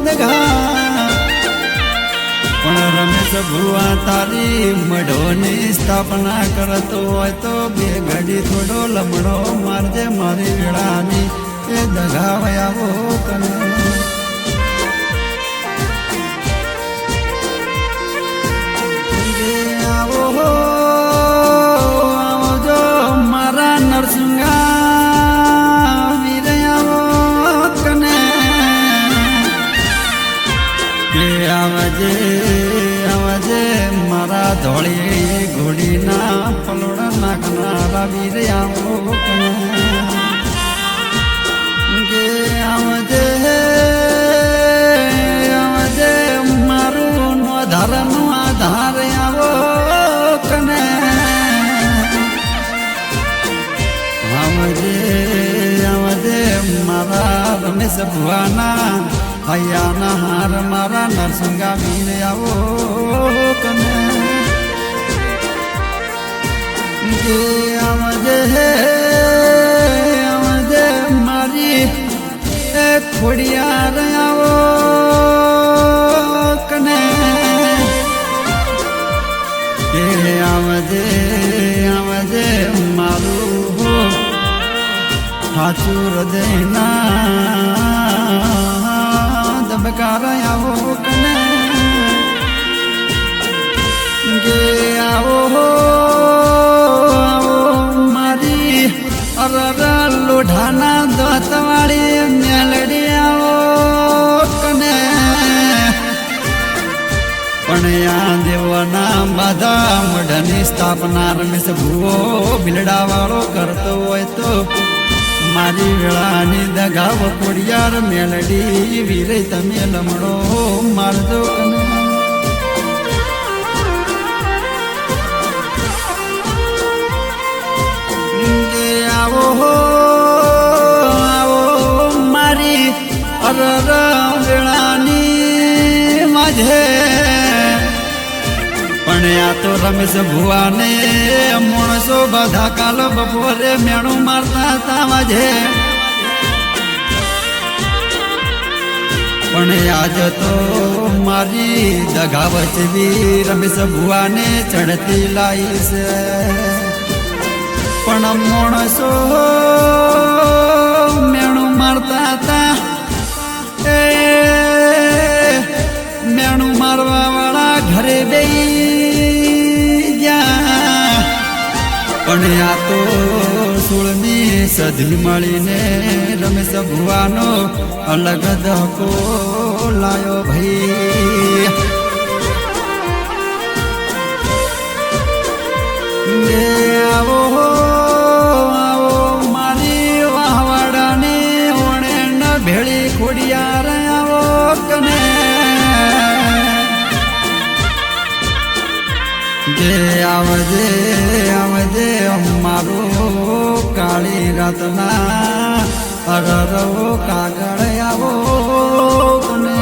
દગા પણ રમેશ ભુવા તારી મઢોની સ્થાપના કરતો હોય તો બે ઘડી થોડો લમડો મારજે મારી વેળાની એ દગા વયાવો કને આવજો મારા નરસિંગા વીર આવો કને કે આવજે આવજે મારા ધોળી ઘોડીના પલોડા નાખનારા વીર આવો કને કે આવજે આવજે મારું નોધારનું આધાર આવો કને આવજે આવજે મારા રમેશ ભુવાના હૈયાના હાર મારા નરસિંગા વીર આવો કને કે આવજે આવજે મારી એ ખોડિયાર આવો કને કે આવજે આવજે મારું સાચું હૃદયના દબકાર આવો કને કે આવો આવો મારી અરર લોઢાના દોતવાળી મેલડી આવો કને પણ આ દેવના બાધા મઢની સ્થાપના રમેશ ભુવો બિલડાવાળો કરતો હોય તો મારી વેળાની દગા વકોડિયાર મેલડી વીરે તમે લમડો મારજો કને આવો આવો મારી અરર વેળાની માঝে પણ આ તો રમેશ ભુવાને માણસો બધા કાલ બપોરે મેણું મારતા હતા માঝે પણ આજ તો મારી દગા વચવી રમેશ ભુવાને ચડતી લાઈ છે પણ માણસો મેણું મારતા હતા એ મેણું મારવા વાળા ઘરે બેઈ ગયા પણ આ તો 16મી સદી મળીને રમેશ ભુવાનો અલગ ધક્કો લાયો ભાઈ આવો આવો મારી વાહવાડાની ઓણે ન ભેળી ખોડિયાર આવો કને જે આવજે આવજે મારો કાળી રાતના અરરો કાગળ આવો કને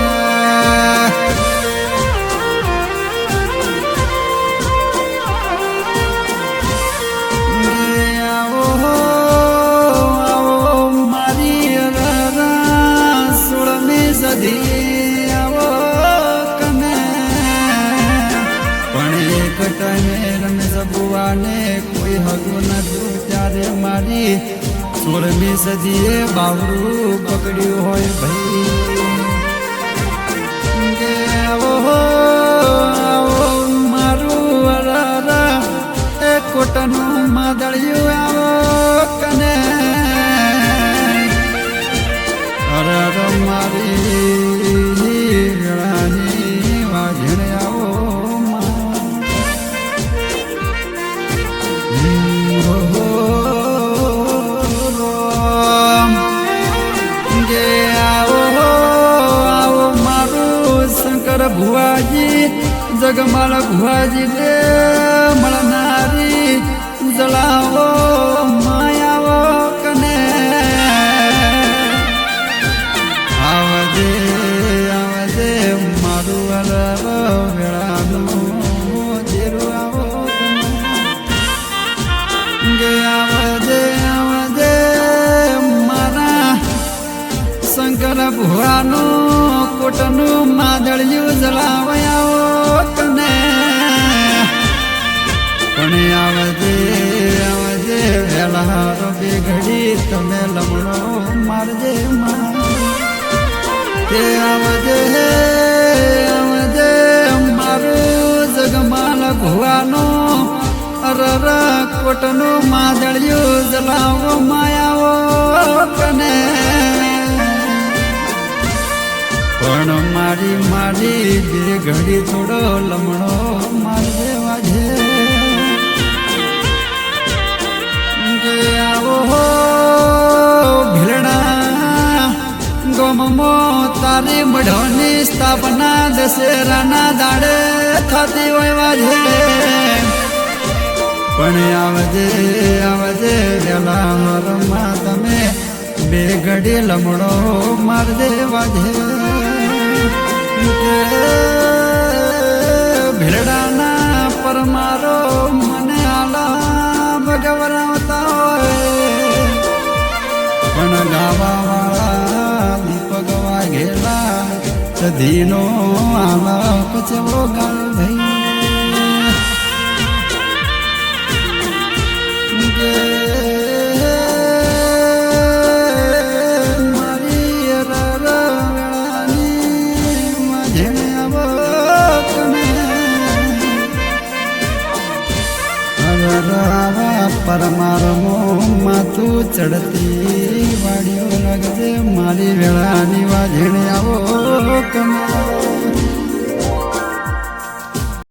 રમેશ ભુવાને કોઈ હગું નતું ત્યારે મારી 16મી સદીએ બાવરું પકડ્યું હોય ભાઈ કે આવો આવો મારું અરર એ કોટનું માદળિયું આવો કને અરર મારી વેળાની વાજણ આવો ભુવાજી જગમાલ ભુવાજી રે મળનારી જલાવો માયાવો કને આવજે આવજે મારું અલર વેળાનું જેરું આવો કે આવજે આવજે મારા સંગ શંકર ભુવાનું કોટનું માદળિયું જલાવયા તને પણ આવજે આવજે વેલા બે ઘડી તમે લમણો મારજે તે આવજે આવજે મારું જગમાલ ભુવાનું અરર કોટનું માદળિયું જલાવો માયાવો કને પણ મારી મારી બે ઘડી થોડો લમણો મારજે વાજે કે આવો ભીલડા ગોમમો તારી મઢોની સ્થાપના દશેરાના દાડે થતી હોય વાજે પણ આવજે આવજે વેલા હરમાં તમે બે ઘડી લમણો મારજે વાજે ભીલડાના પરમારો મને આલા ભગવરાવતા હોય પણ ગાવા વાળા દીપક વાઘેલા સધીનો આલા કચવો ગાળ ભાઈ પરમારમો માથું ચડતી વાડીઓ લાગજે મારી વેળાની વાજણે આવો કમા